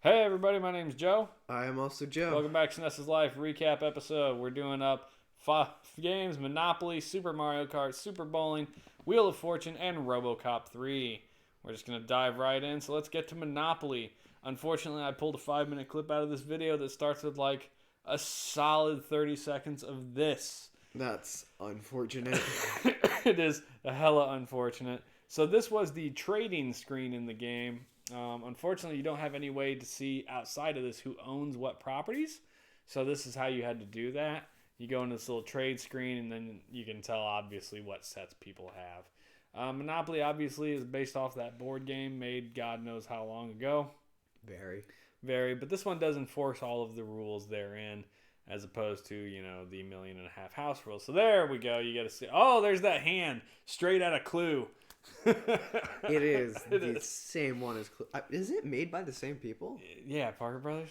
Hey everybody, my name's Joe. I am also Joe. Welcome back to SNES's Life recap episode. We're doing up 5 games: Monopoly, Super Mario Kart, Super Bowling, Wheel of Fortune, and Robocop 3. We're just going to dive right in, so let's get to Monopoly. Unfortunately, I pulled a 5-minute clip out of this video that starts with like a solid 30 seconds of this. That's unfortunate. It is a hella unfortunate. So this was the trading screen in the game. Unfortunately, you don't have any way to see outside of this who owns what properties. So this is how you had to do that. You go into this little trade screen, and then you can tell, obviously, what sets people have. Monopoly, obviously, is based off that board game made God knows how long ago. Very. But this one does enforce all of the rules therein, as opposed to, the 1.5 million house rules. So there we go. You got to see. Oh, there's that hand. Straight out of Clue. It is the same one as Clue. Is it made by the same people? Yeah, Parker Brothers.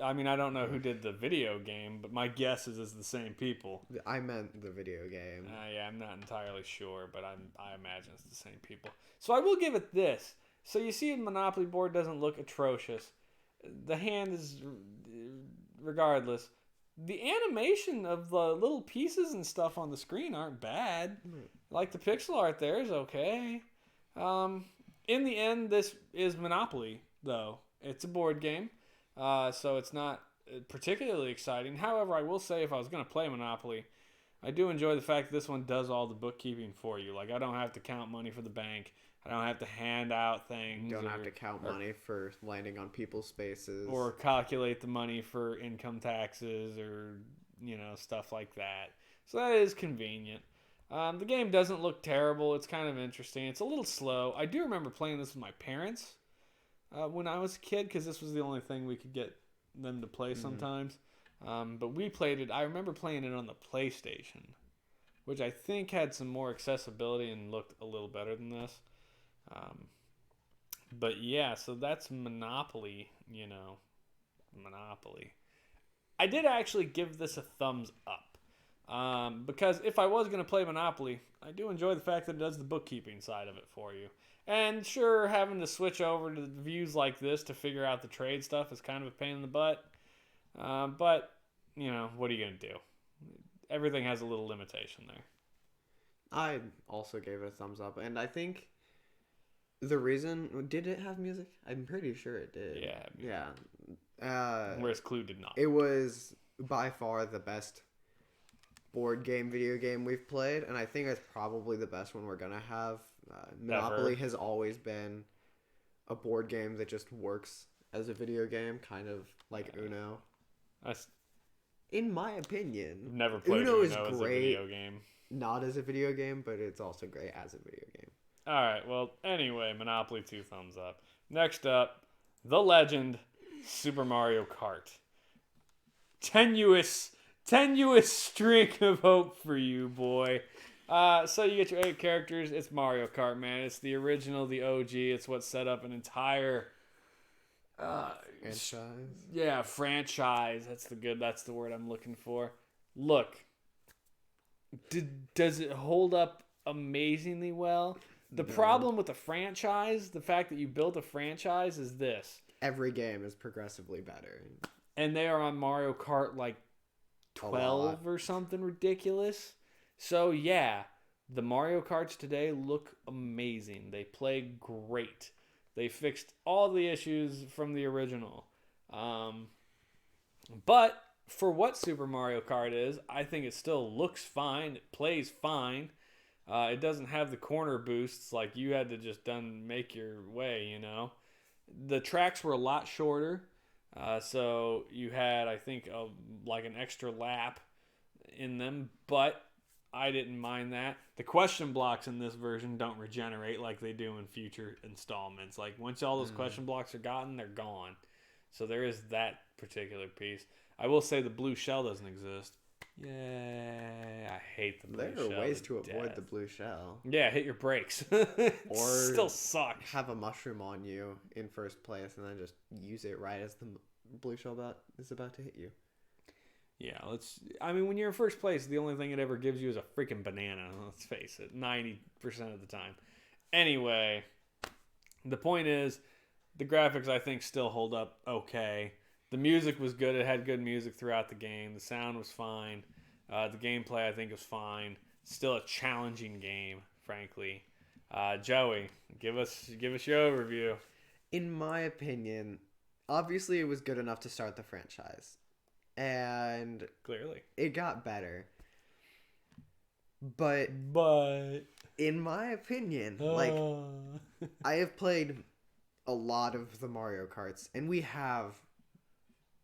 I mean, I don't know who did the video game, but my guess is it's the same people. I meant the video game. Yeah, I'm not entirely sure, but I imagine it's the same people. So I will give it this. So you see, the Monopoly board doesn't look atrocious. The hand is, regardless. The animation of the little pieces and stuff on the screen aren't bad. Like the pixel art there is okay. In the end, this is Monopoly, though. It's a board game, so it's not particularly exciting. However, I will say if I was going to play Monopoly, I do enjoy the fact that this one does all the bookkeeping for you. Like, I don't have to count money for the bank. I don't have to hand out things. You don't have to count money for landing on people's spaces. Or calculate the money for income taxes or, stuff like that. So that is convenient. The game doesn't look terrible. It's kind of interesting. It's a little slow. I do remember playing this with my parents when I was a kid because this was the only thing we could get them to play sometimes. But we played it. I remember playing it on the PlayStation, which I think had some more accessibility and looked a little better than this. But yeah, so that's Monopoly, Monopoly. I did actually give this a thumbs up. Because if I was going to play Monopoly, I do enjoy the fact that it does the bookkeeping side of it for you. And sure, having to switch over to views like this to figure out the trade stuff is kind of a pain in the butt. But, what are you going to do? Everything has a little limitation there. I also gave it a thumbs up, and I think the reason... Did it have music? I'm pretty sure it did. Yeah. Whereas Clue did not. It was by far the best board game, video game we've played, and I think it's probably the best one we're gonna have. Monopoly has always been a board game that just works as a video game, kind of like Uno. In my opinion, never played Uno is as a great, video game. not as a video game, but it's also great as a video game. All right, well, anyway, Monopoly 2 thumbs up. Next up, the legend, Super Mario Kart. Tenuous streak of hope for you, boy. So you get your 8 characters. It's Mario Kart, man. It's the original, the OG. It's what set up an entire franchise. Yeah, franchise. That's the word I'm looking for. Look, does it hold up amazingly well? The problem with the franchise, the fact that you built a franchise, is this: every game is progressively better, and they are on Mario Kart like 12 or something ridiculous. So yeah, the Mario Karts today look amazing. They play great. They fixed all the issues from the original. But for what Super Mario Kart is, I think it still looks fine. It plays fine. It doesn't have the corner boosts like you had to just make your way, The tracks were a lot shorter. So you had, I think, like an extra lap in them, but I didn't mind that. The question blocks in this version don't regenerate like they do in future installments. Like, once all those question blocks are gotten, they're gone. So there is that particular piece. I will say the blue shell doesn't exist. Yeah, I hate the blue shell. There are ways to avoid the blue shell. Yeah, hit your brakes. Or still suck. Have a mushroom on you in first place and then just use it right as the blue shell is about to hit you. Yeah, when you're in first place, the only thing it ever gives you is a freaking banana. Let's face it, 90% of the time. Anyway, the point is, The graphics, I think, still hold up okay. The music was good. It had good music throughout the game. The sound was fine. The gameplay, I think, was fine. Still a challenging game, frankly. Joey, give us your overview. In my opinion, obviously it was good enough to start the franchise. And Clearly. it got better. But in my opinion, like, I have played a lot of the Mario Karts, and we have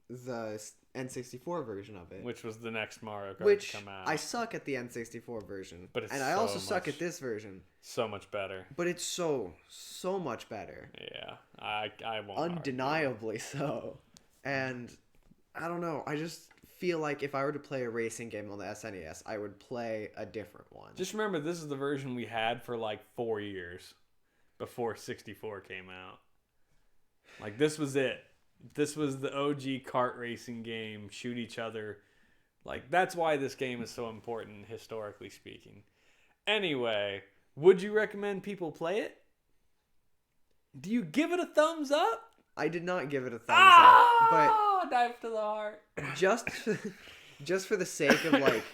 the N64 version of it, which was the next Mario Kart which to come out. I suck at the N64 version, but and I also suck at this version. So much better. But it's so much better. Yeah, I won't. Undeniably so. And I don't know. I just feel like if I were to play a racing game on the SNES, I would play a different one. Just remember, this is the version we had for like 4 years before 64 came out. Like, this was it. This was the OG kart racing game. Shoot each other. Like, that's why this game is so important, historically speaking. Anyway, would you recommend people play it? Do you give it a thumbs up? I did not give it a thumbs up, but dive to the heart. Just for the sake of like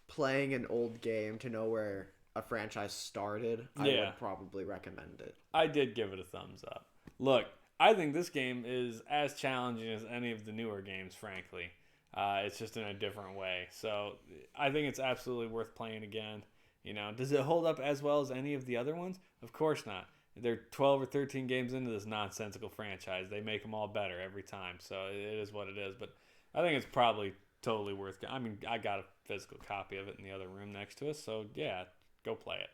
playing an old game to know where a franchise started, I would probably recommend it. I did give it a thumbs up. Look, I think this game is as challenging as any of the newer games, frankly. It's just in a different way. So I think it's absolutely worth playing again. You know, does it hold up as well as any of the other ones? Of course not. They're 12 or 13 games into this nonsensical franchise. They make them all better every time. So it is what it is. But I think it's probably totally worth it. I mean, I got a physical copy of it in the other room next to us. So yeah, go play it.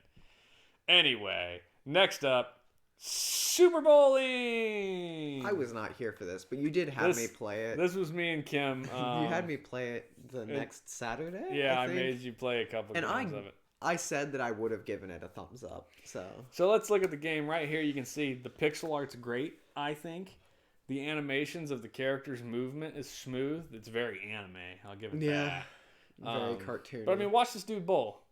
Anyway, next up, Super Bowling. I was not here for this, but you did have me play it. This was me and Kim. You had me play it the next Saturday. Yeah, I made you play a couple games of it. I said that I would have given it a thumbs up. So let's look at the game right here. You can see the pixel art's great, I think. The animations of the characters' movement is smooth. It's very anime. I'll give it that. Very cartoony. But I mean, watch this dude bowl.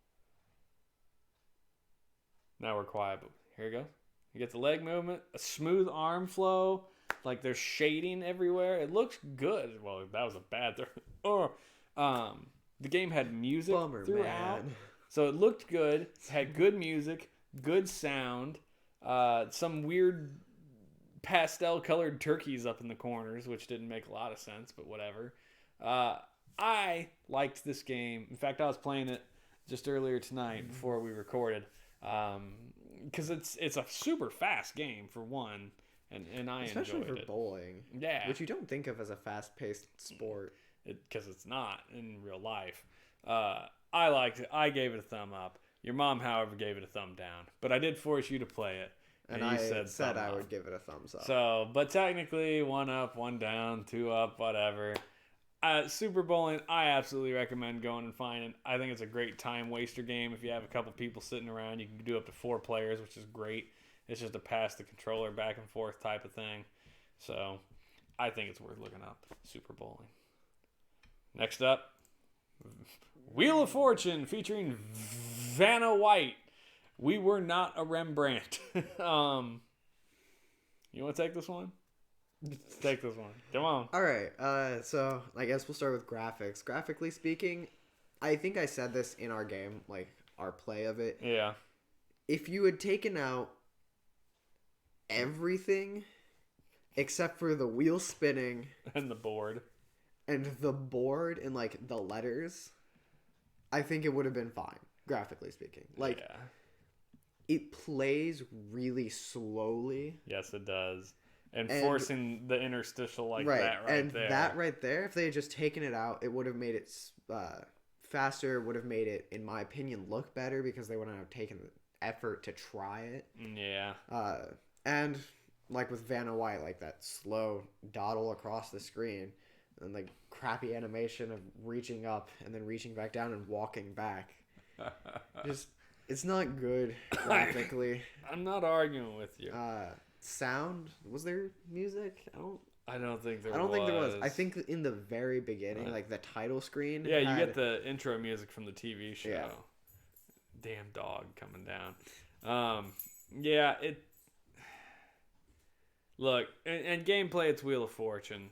Now we're quiet, but here you go. You get the leg movement, a smooth arm flow, like there's shading everywhere. It looks good. Well, that was a bad throw. The game had music throughout. Man. So it looked good. It had good music, good sound, some weird pastel-colored turkeys up in the corners, which didn't make a lot of sense, but whatever. I liked this game. In fact, I was playing it just earlier tonight before we recorded. Because it's a super fast game for one, and I enjoyed it. Especially for bowling. Yeah. Which you don't think of as a fast-paced sport. Because it's not in real life. I liked it. I gave it a thumb up. Your mom, however, gave it a thumb down. But I did force you to play it. And I said I would give it a thumbs up. So, but technically, 1 up, 1 down, 2 up, whatever. Super Bowling, I absolutely recommend going and finding. I think it's a great time waster game. If you have a couple people sitting around, you can do up to 4 players, which is great. It's just a pass the controller back and forth type of thing. So, I think it's worth looking up. Super Bowling. Next up, Wheel of Fortune featuring Vanna White. We were not a Rembrandt. You want to take this one? Take this one. Come on. All right. So I guess we'll start with graphics. Graphically speaking, I think I said this in our game, like our play of it. Yeah. If you had taken out everything except for the wheel spinning and the board and like the letters, I think it would have been fine, graphically speaking. Like, yeah. It plays really slowly. Yes, it does. And forcing the interstitial like right. that right and there. And that right there, if they had just taken it out, it would have made it faster, would have made it, in my opinion, look better because they wouldn't have taken the effort to try it. Yeah. And like with Vanna White, like that slow dawdle across the screen and like crappy animation of reaching up and then reaching back down and walking back. Just, it's not good graphically. I'm not arguing with you. Sound, was there music? I don't think there was. I think in the very beginning, like the title screen. Yeah, you get the intro music from the TV show. Yeah. Damn dog coming down. Yeah, it. Look, and gameplay, it's Wheel of Fortune.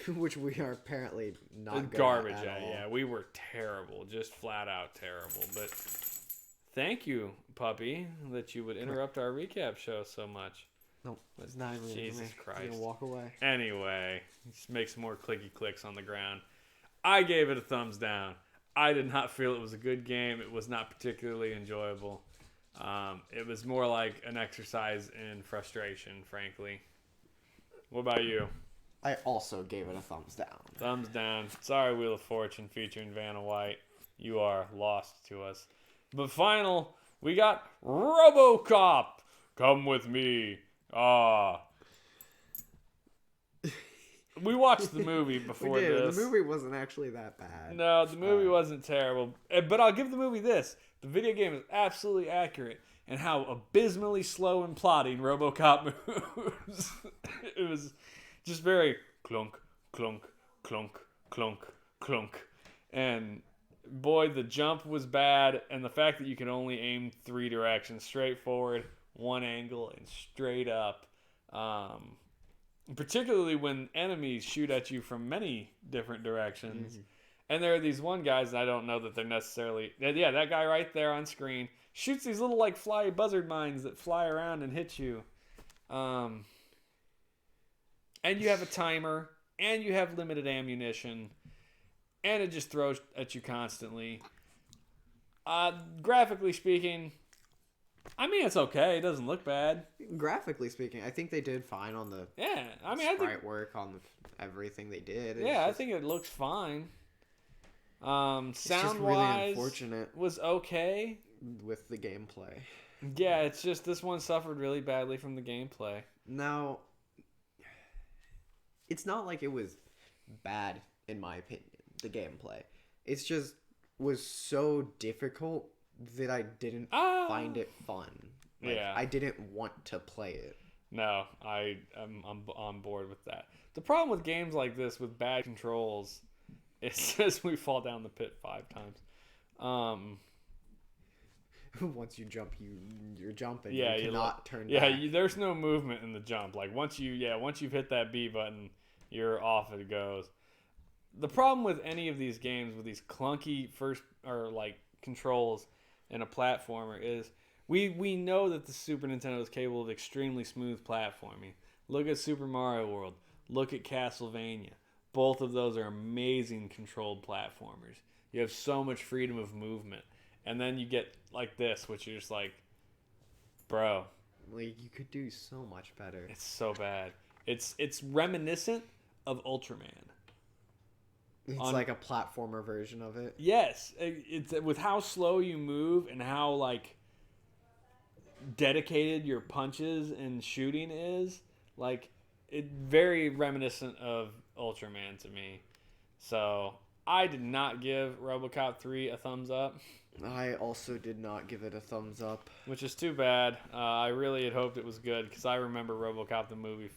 Which we are apparently not good Garbage at all. Yeah, we were terrible. Just flat out terrible. But thank you, puppy, that you would interrupt our recap show so much. Nope, it's not even Jesus Christ. He's gonna walk away. Anyway, just make some more clicky clicks on the ground. I gave it a thumbs down. I did not feel it was a good game. It was not particularly enjoyable. It was more like an exercise in frustration, frankly. What about you? I also gave it a thumbs down. Thumbs down. Sorry, Wheel of Fortune featuring Vanna White. You are lost to us. But final, we got Robocop. Come with me. We watched the movie before this. The movie wasn't actually that bad. No, the movie wasn't terrible. But I'll give the movie this. The video game is absolutely accurate in how abysmally slow and plotting Robocop moves. It was just very clunk, clunk, clunk, clunk, clunk. And boy, the jump was bad. And the fact that you can only aim 3 directions, straight forward, one angle, and straight up. Particularly when enemies shoot at you from many different directions. Mm-hmm. And there are these one guys, and I don't know that they're necessarily... Yeah, that guy right there on screen shoots these little, like, fly buzzard mines that fly around and hit you. And you have a timer, and you have limited ammunition, and it just throws at you constantly. Graphically speaking... I mean, it's okay. It doesn't look bad. Graphically speaking, I think they did fine on the sprite work, on everything they did. I think it looks fine. Sound-wise, really unfortunate was okay. With the gameplay. Yeah, it's just this one suffered really badly from the gameplay. Now, it's not like it was bad, in my opinion, the gameplay. It's just was so difficult that I didn't find it fun. I didn't want to play it. No, I'm on board with that. The problem with games like this with bad controls, it says we fall down the pit 5 times. Once you jump, you're jumping. You cannot turn back. Yeah, there's no movement in the jump. Like once you've hit that B button, you're off it goes. The problem with any of these games with these clunky controls in a platformer is we know that the Super Nintendo is capable of extremely smooth platforming. Look at Super Mario World. Look at Castlevania. Both of those are amazing controlled platformers. You have so much freedom of movement. And then you get like this, which you're just like, bro. Like, you could do so much better. It's so bad. It's reminiscent of Ultraman. It's like a platformer version of it. Yes, it's with how slow you move and how like dedicated your punches and shooting is. Like it very reminiscent of Ultraman to me. So I did not give Robocop 3 a thumbs up. I also did not give it a thumbs up, which is too bad. I really had hoped it was good because I remember Robocop the movie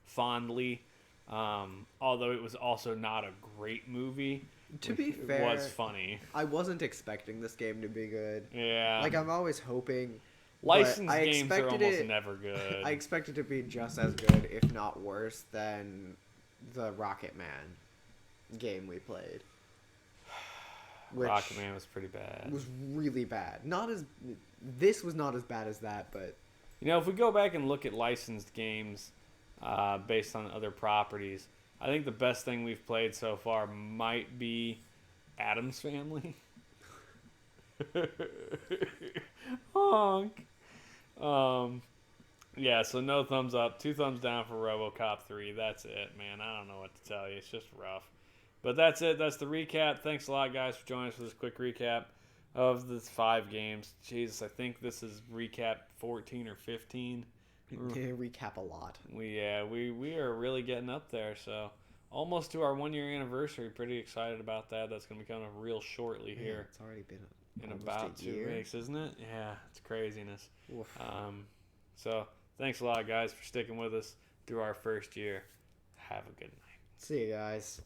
fondly. Although it was also not a great movie. To be fair, it was funny. I wasn't expecting this game to be good. Yeah. Like, I'm always hoping. Licensed games are almost never good. I expect it to be just as good, if not worse, than the Rocket Man game we played. Rocket Man was pretty bad. Was really bad. This was not as bad as that, but... if we go back and look at licensed games... based on other properties, I think the best thing we've played so far might be Addams Family. Honk. Yeah, so no thumbs up, 2 thumbs down for Robocop 3. That's it, man. I don't know what to tell you. It's just rough. But that's it. That's the recap. Thanks a lot, guys, for joining us for this quick recap of the 5 games. Jesus, I think this is recap 14 or 15. Recap a lot. We are really getting up there. So almost to our 1-year anniversary. Pretty excited about that. That's going to be coming up real shortly here. It's already been in about 2 weeks, isn't it? Yeah, it's craziness. So thanks a lot, guys, for sticking with us through our first year. Have a good night. See you guys.